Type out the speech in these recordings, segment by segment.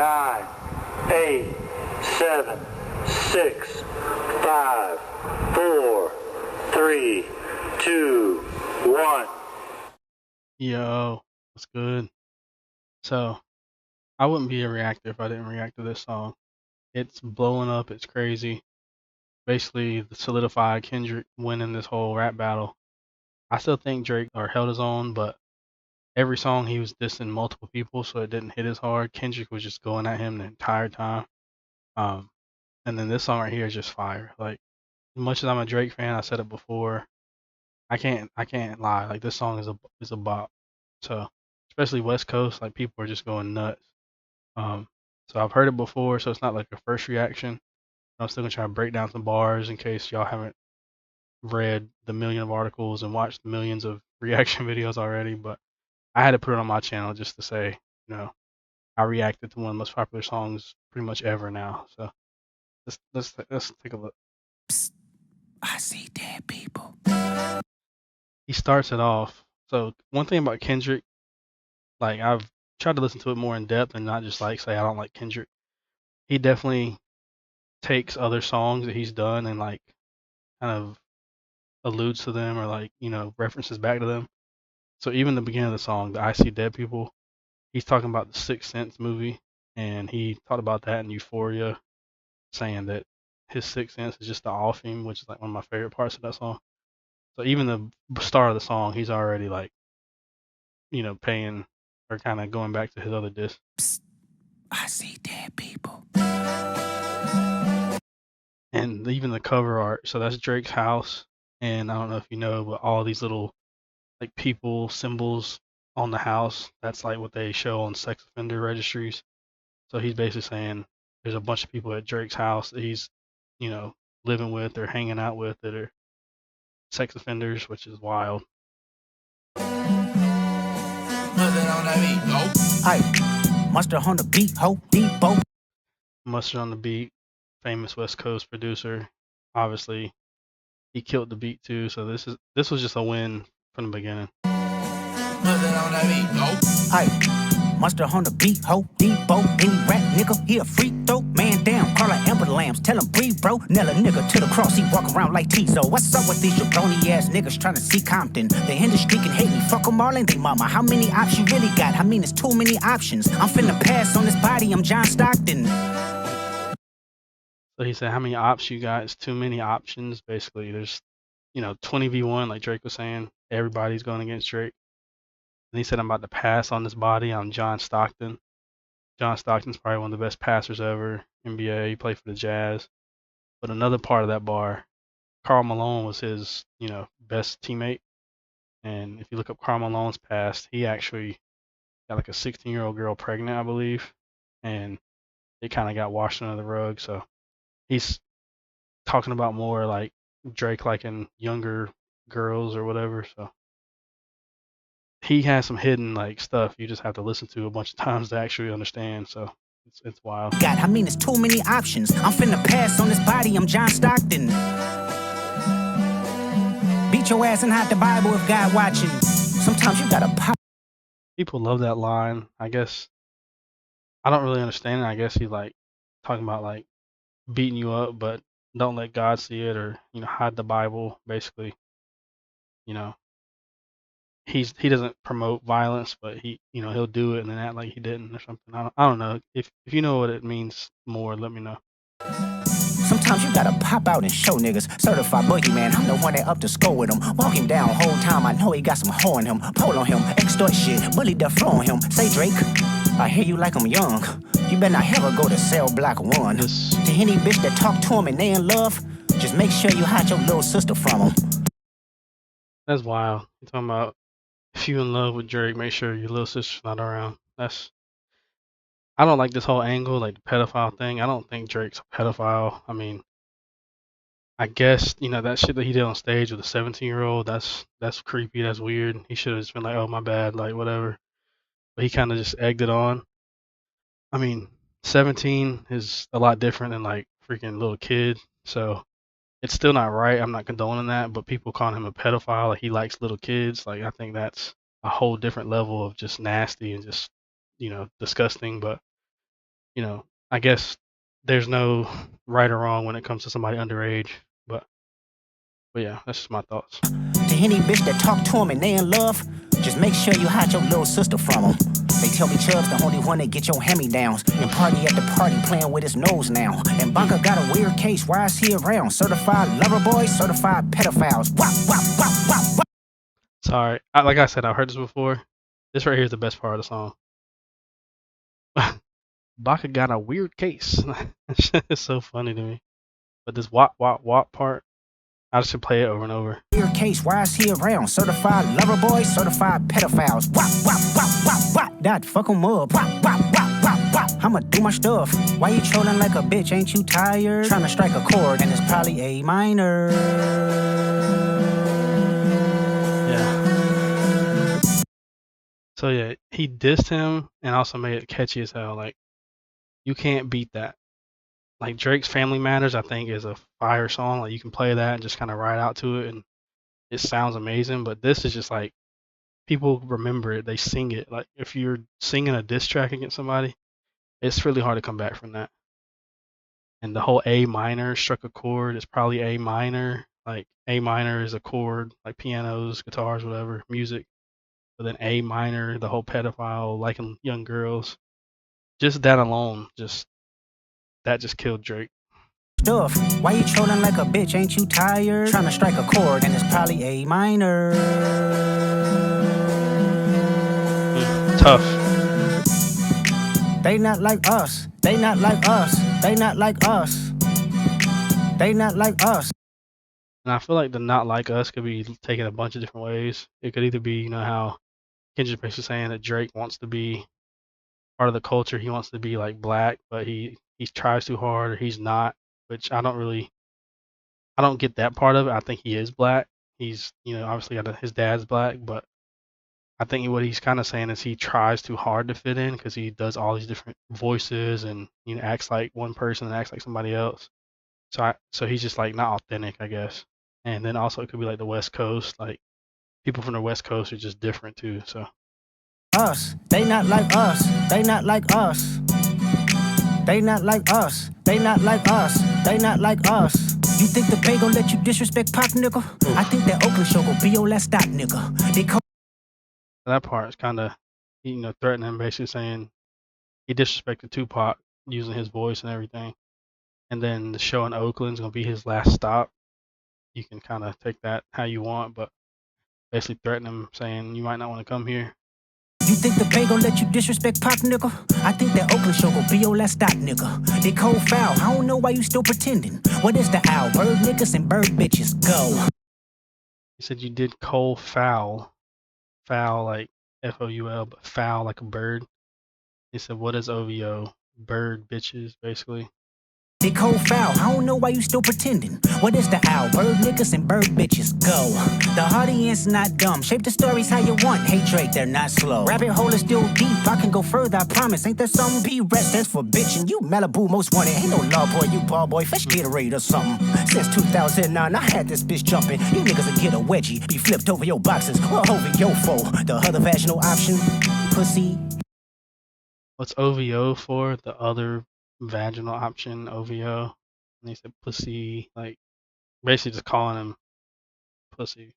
9, 8, 7, 6, 5, 4, 3, 2, 1. Yo, what's good? So, I wouldn't be a reactor if I didn't react to this song. It's blowing up, it's crazy. Basically, the solidified Kendrick winning this whole rap battle. I still think Drake or held his own, but every song he was dissing multiple people, so it didn't hit as hard. Kendrick was just going at him the entire time. Um, and then this song right here is just fire. Like, as much as I'm a Drake fan, I said it before. I can't lie. Like this song is a bop. So, especially West Coast, like people are just going nuts. Um, so I've heard it before, so it's not like a first reaction. I'm still gonna try to break down some bars in case y'all haven't read the million of articles and watched the millions of reaction videos already. But I had to put it on my channel just to say, I reacted to one of the most popular songs pretty much ever now. So let's take a look. Psst, I see dead people. He starts it off. So one thing about Kendrick, like I've tried to listen to it more in depth and not just like say I don't like Kendrick. He definitely takes other songs that he's done and like kind of alludes to them or like, references back to them. So even the beginning of the song, the I See Dead People, he's talking about the Sixth Sense movie and he talked about that in Euphoria, saying that his Sixth Sense is just the all theme, which is like one of my favorite parts of that song. So even the start of the song, he's already like, paying or kind of going back to his other disc. Psst, I see dead people. And even the cover art. So that's Drake's house. And I don't know if you know, but all these little like people symbols on the house, that's like what they show on sex offender registries. So he's basically saying there's a bunch of people at Drake's house that he's, you know, living with or hanging out with that are sex offenders, which is wild. Mustard on the beat, ho, Debo. Mustard on the beat, famous West Coast producer. Obviously, he killed the beat too. So this was just a win from the beginning. Mustard on the beat, ho, Debo. Any rap nigga, he a freak throw. Man down, call like Amber Lambs, tell him breathe, bro. Nail a nigga to the cross, he walk around like Tizo. What's up with these jabroni ass niggas trying to see Compton? The industry can hate me, fuck them all and they mama. How many options you really got? I mean, it's too many options. I'm finna pass on this body, I'm John Stockton. So he said, how many ops you got? It's too many options. Basically, there's, 20v1, like Drake was saying. Everybody's going against Drake. And he said, I'm about to pass on this body. I'm John Stockton. John Stockton's probably one of the best passers ever. NBA, he played for the Jazz. But another part of that bar, Karl Malone was his, best teammate. And if you look up Karl Malone's past, he actually got like a 16-year-old girl pregnant, I believe. And it kind of got washed under the rug. So he's talking about more like Drake liking younger girls or whatever. So he has some hidden like stuff you just have to listen to a bunch of times to actually understand. So it's wild. I mean, it's too many options. I'm finna pass on this body, I'm John Stockton. Beat your ass and hide the Bible if God watching. Sometimes you gotta pop. People love that line. I guess I don't really understand it. I guess he's like talking about like beating you up, but don't let God see it, or hide the Bible. Basically, you know, he doesn't promote violence, but he'll do it and then act like he didn't or something. I don't know. If you know what it means more, let me know. Sometimes you gotta pop out and show niggas. Certified boogeyman, I'm the one that up to score with him. Walk him down whole time, I know he got some hoe in him. Pole on him, extort shit, bully the flow on him. Say Drake, I hear you like I'm young. You better not ever go to cell block 1. To any bitch that talk to him and they in love, just make sure you hide your little sister from him. That's wild. You're talking about if you in love with Drake, make sure your little sister's not around. I don't like this whole angle, like the pedophile thing. I don't think Drake's a pedophile. I mean, I guess, that shit that he did on stage with a 17-year-old, that's creepy, that's weird. He should have just been like, oh, my bad, like, whatever. But he kind of just egged it on. I mean, 17 is a lot different than, like, freaking little kid. So it's still not right. I'm not condoning that. But people calling him a pedophile, like he likes little kids. Like, I think that's a whole different level of just nasty and just, disgusting. But you know, I guess there's no right or wrong when it comes to somebody underage, but yeah, that's just my thoughts. To any bitch that talk to him and they in love, just make sure you hide your little sister from him. They tell me Chubb's the only one that get your hand-me-downs. And party at the party playing with his nose now. And Banca got a weird case, why is he around? Certified lover boys, certified pedophiles. Wop, wop, wop, wop, wop. Sorry, like I said, I've heard this before. This right here is the best part of the song. Baka got a weird case. It's so funny to me. But this wop wop wop part, I just should play it over and over. Weird case, why is he around? Certified lover boys, certified pedophiles. Wop, wop, wop, wop, wop. That fuck 'em up. Wop, wop, wop, wop, wop. I'ma do my stuff. Why you trolling like a bitch? Ain't you tired? Trying to strike a chord, and it's probably A minor. Yeah. So yeah, he dissed him and also made it catchy as hell. Like, you can't beat that. Like, Drake's Family Matters, I think, is a fire song. Like, you can play that and just kind of ride out to it, and it sounds amazing. But this is just like, people remember it, they sing it. Like, if you're singing a diss track against somebody, it's really hard to come back from that. And the whole A minor struck a chord, it's probably A minor. Like, A minor is a chord, like pianos, guitars, whatever, music. But then A minor, the whole pedophile, liking young girls. Just that alone, that just killed Drake. Stuff. Why you trolling like a bitch? Ain't you tired? Trying to strike a chord, and it's probably A minor. Tough. They not like us. They not like us. They not like us. They not like us. And I feel like the not like us could be taken a bunch of different ways. It could either be, you know, how Kendrick basically saying that Drake wants to be part of the culture. He wants to be like black, but he tries too hard, or he's not, which I don't get that part of it. I think he is black. He's, you know, obviously his dad's black, but I think what he's kind of saying is he tries too hard to fit in because he does all these different voices and, you know, acts like one person and acts like somebody else. So he's just like not authentic, I guess. And then also it could be like the West Coast, like people from the West Coast are just different too. So Us. They not like us. They not like us. They not like us. They not like us. They not like us. You think the Bay gon' let you disrespect Pac, nigga? I think that Oakland show gon' be your last stop, nigga. They come. that part is kind of, you know, threatening him, basically saying he disrespected Tupac using his voice and everything. And then the show in Oakland's gonna be his last stop. You can kind of take that how you want, but basically threaten him, saying you might not want to come here. You think the Bay gon' let you disrespect Pac, nigga? I think that Oakland show gon' be your last stop, nigga. They cold foul. I don't know why you still pretending. What is the owl? Bird niggas and bird bitches. Go. He said you did cold foul, foul like FOUL, but foul like a bird. He said, what is OVO? Bird bitches, basically. They cold foul. I don't know why you still pretending. What is the owl? Bird niggas and bird bitches. Go. The audience not dumb. Shape the stories how you want. Hey Drake, they're not slow. Rabbit hole is still deep. I can go further, I promise. Ain't there something? B-Rest stands for bitch, and you Malibu most wanted. Ain't no law boy, you ball boy. Fresh Gatorade or something. Since 2009, I had this bitch jumping. You niggas will get a wedgie. Be flipped over your boxes. Or over your foe. The other vaginal option. Pussy. What's OVO for? The other vaginal option, OVO. And he said pussy, like basically just calling him pussy.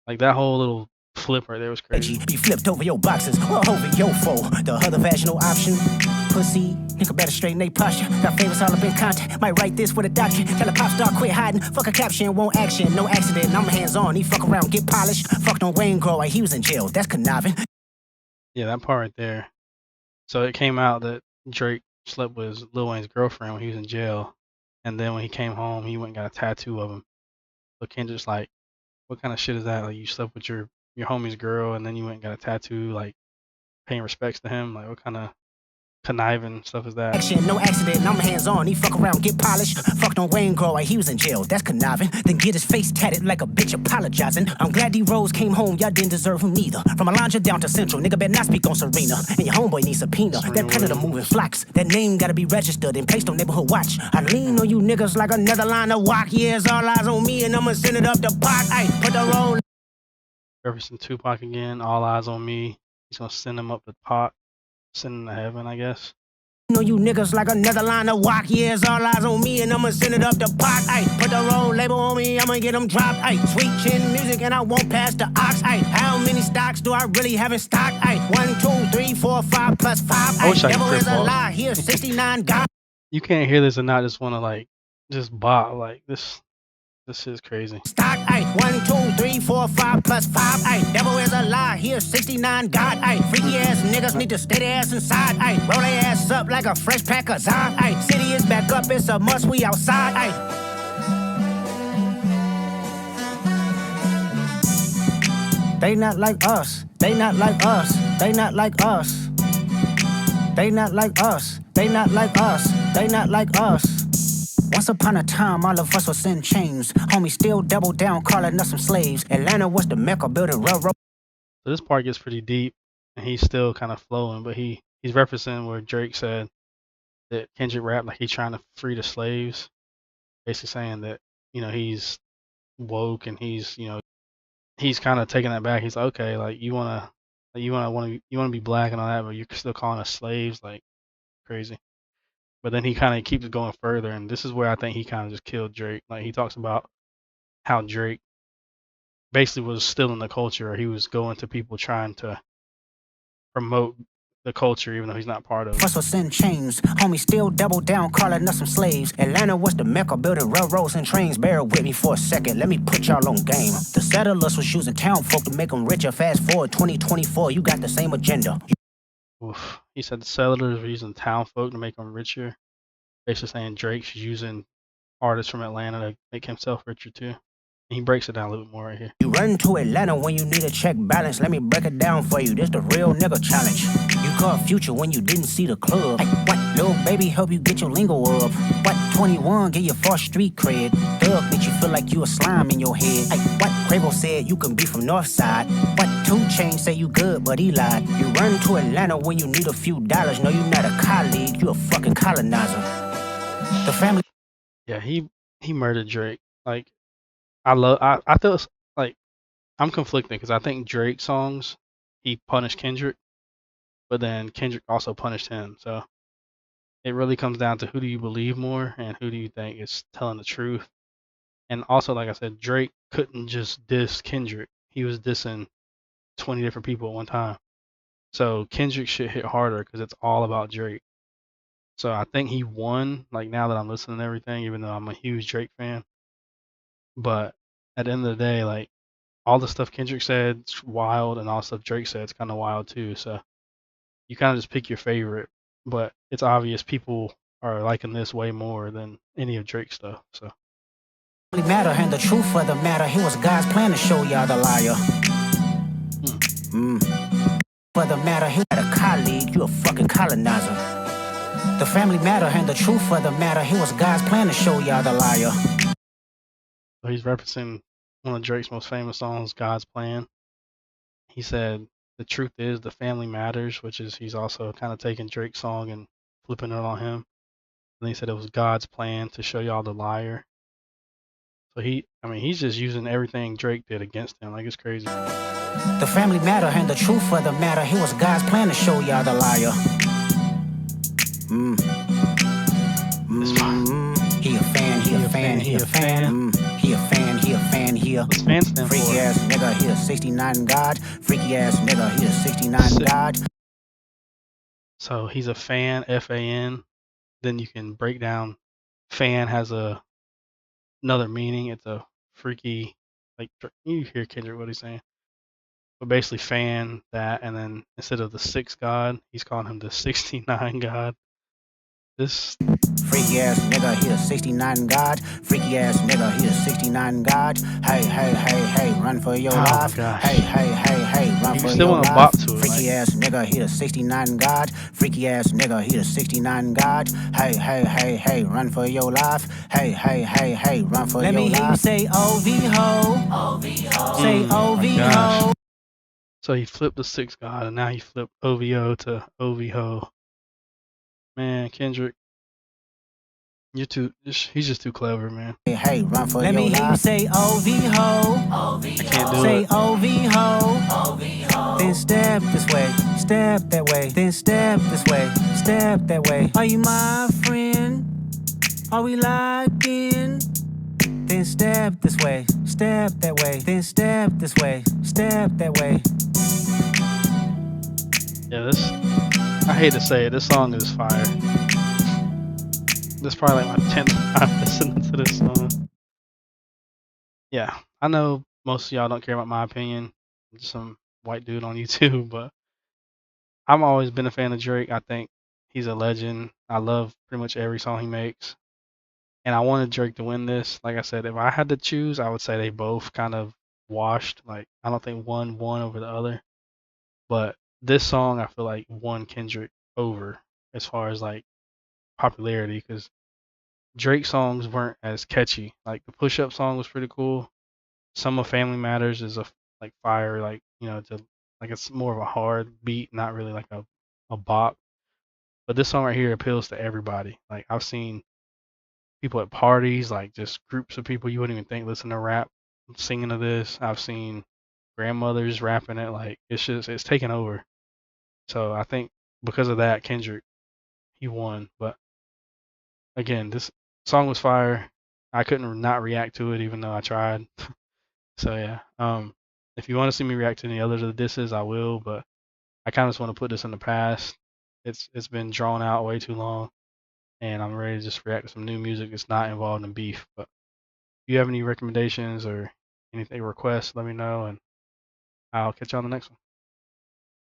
Like that whole little flip right there was crazy. Be flipped over your boxes or over your foe. The other vaginal option. Pussy. Nigga better straighten they posture. Got famous all up in content. Might write this with a doctrine. Tell a pop star quit hiding. Fuck a caption, won't action. No accident. I'm hands on. He fuck around, get polished. Fucked on Wayne Grower. He was in jail. That's conniving. Yeah, that part right there. So it came out that Drake slept with Lil Wayne's girlfriend when he was in jail, and then when he came home, he went and got a tattoo of him. So Kendrick's like, "What kind of shit is that? Like, you slept with your homie's girl, and then you went and got a tattoo, like paying respects to him? Like, what kind of conniving stuff is that?" Action, no accident. I'm hands on. He fuck around, get polished. Fucked on Wayne Grower. He was in jail. That's conniving. Then get his face tatted like a bitch apologizing. I'm glad D-Rose came home. Y'all didn't deserve him neither. From Alondra down to Central. Nigga better not speak on Serena. And your homeboy needs subpoena. That predator moving flocks. That name gotta be registered and placed on neighborhood watch. I lean on you niggas like another line of walk. Yeah, it's all eyes on me and I'ma send it up the pot. Ay, put the roll. Referencing Tupac again. All eyes on me. He's gonna send him up the pot, send him to heaven, I guess. Know you niggas like another line of walk. Yeah, it's all eyes on me and I'ma send it up the pot. Ay, put the road label on me, I'ma get them dropped. Ay, sweet chin music and I won't pass the ox. Ay, how many stocks do I really have in stock? Ay, 1, 2, 3, 4, 5 plus 5. I wish I could Devil is crip a walk. lie. Here, 69 God. You can't hear this and not just want to like just bop like this. This is crazy. Stock, ay, 1, 2, 3, 4, 5 plus 5. Ay, devil is a lie. Here, 69 God. Ay, freaky ass niggas need to stay their ass inside. Ay, roll their ass up like a fresh pack of Zod. Ay, city is back up. It's a must. We outside. Ay. They not like us. They not like us. They not like us. They not like us. They not like us. They not like us. Once upon a time, all of us was in chains. Homie still double down, calling us some slaves. Atlanta was the mecca, building railroad. So this part gets pretty deep, and he's still kind of flowing, but he's referencing where Drake said that Kendrick rap like he's trying to free the slaves, basically saying that he's woke and he's kind of taking that back. He's like, okay, like you wanna be black and all that, but you're still calling us slaves, like crazy. But then he kind of keeps going further, and this is where I think he kind of just killed Drake. Like he talks about how Drake basically was still in the culture, or he was going to people trying to promote the culture, even though he's not part of it. Us was in chains, homie still double down, calling us some slaves. Atlanta was the mecca, building railroads and trains. Bear with me for a second, let me put y'all on game. The settlers was using town folk to make them richer. Fast forward 2024, you got the same agenda. Oof. He said the settlers were using town folk to make them richer. Basically saying Drake's using artists from Atlanta to make himself richer too. And he breaks it down a little bit more right here. You run to Atlanta when you need a check balance. Let me break it down for you. This the real nigga challenge. You caught Future when you didn't see the club. Hey, what? Lil' baby help you get your lingo up. What? 21 get your false street cred. Thug make you feel like you a slime in your head. Hey, what? Quavo said you can be from Northside. What? 2 Chainz say you good, but he lied. You run to Atlanta when you need a few dollars. No, you not a colleague, you a fucking colonizer. The family. Yeah, he murdered Drake. Like I feel like I'm conflicted because I think Drake songs he punished Kendrick, but then Kendrick also punished him. So it really comes down to who do you believe more and who do you think is telling the truth. And also, like I said, Drake couldn't just diss Kendrick. He was dissing 20 different people at one time. So Kendrick shit hit harder because it's all about Drake. So I think he won, like now that I'm listening to everything, even though I'm a huge Drake fan. But at the end of the day, like all the stuff Kendrick said is wild, and all the stuff Drake said is kind of wild too. So you kind of just pick your favorite. But it's obvious people are liking this way more than any of Drake's stuff. So Matter and the truth of the matter, it was God's plan to show y'all the liar. For the matter, he had a colleague, you a fucking colonizer. The family matter and the truth of the matter, it was God's plan to show y'all the liar. So he's referencing one of Drake's most famous songs, God's Plan. He said, the truth is the family matters, which is he's also kind of taking Drake's song and flipping it on him. And he said it was God's plan to show y'all the liar. So he's just using everything Drake did against him. Like it's crazy. The family matter and the truth of the matter, it was God's plan to show y'all the liar. He a fan, he a fan, he a fan. He a fan, he a fan, he a What's fan stand freaky for? ass nigga, he a 69 God. Freaky ass nigga, he a 69 God. So he's a fan, F-A-N. Then you can break down fan has another meaning. It's a freaky, like you hear Kendrick what he's saying. But basically fan that, and then instead of the 6 God, he's calling him the 69 God. This freaky ass nigga, he a 69 God. Freaky ass nigga, he a 69 God. Hey, hey, hey, hey, run for your life. Gosh. Hey, hey, hey, hey, run for still your wanna life. bop to it, Freaky like. ass nigga, he a 69 God. Freaky ass nigga, he a 69 God. Hey, hey, hey, hey, run for your life. Hey, hey, hey, hey, run for your life. Let me hear you say OV-ho. OV-ho. Say OV-ho. So he flipped the 6 God, and now he flipped OVO to OVHO. Man, Kendrick, he's just too clever, man. Hey, run for Let your life. Let me hear you say OV-ho. I can't do say it. OV-ho. Then step this way, step that way, then step this way, step that way. Are you my friend? Are we locked in? Then step this way, step that way. Then step this way, step that way. Yeah, I hate to say it, this song is fire. This is probably like my 10th time listening to this song. Yeah, I know most of y'all don't care about my opinion. I'm just some white dude on YouTube, but I've always been a fan of Drake. I think he's a legend. I love pretty much every song he makes. And I wanted Drake to win this. Like I said, if I had to choose, I would say they both kind of washed. Like, I don't think one won over the other. But this song, I feel like won Kendrick over as far as like popularity because Drake songs weren't as catchy. Like the Push Up song was pretty cool. Some of Family Matters is a like fire, like like it's more of a hard beat, not really like a bop. But this song right here appeals to everybody. Like I've seen people at parties, like just groups of people you wouldn't even think listen to rap, singing to this. I've seen grandmothers rapping it. Like it's taken over. So I think because of that, Kendrick he won. But again, this song was fire. I couldn't not react to it even though I tried. So yeah. If you want to see me react to any others of the disses, I will, but I kind of just want to put this in the past. It's been drawn out way too long, and I'm ready to just react to some new music that's not involved in beef. But if you have any recommendations or anything requests, let me know, and I'll catch you on the next one.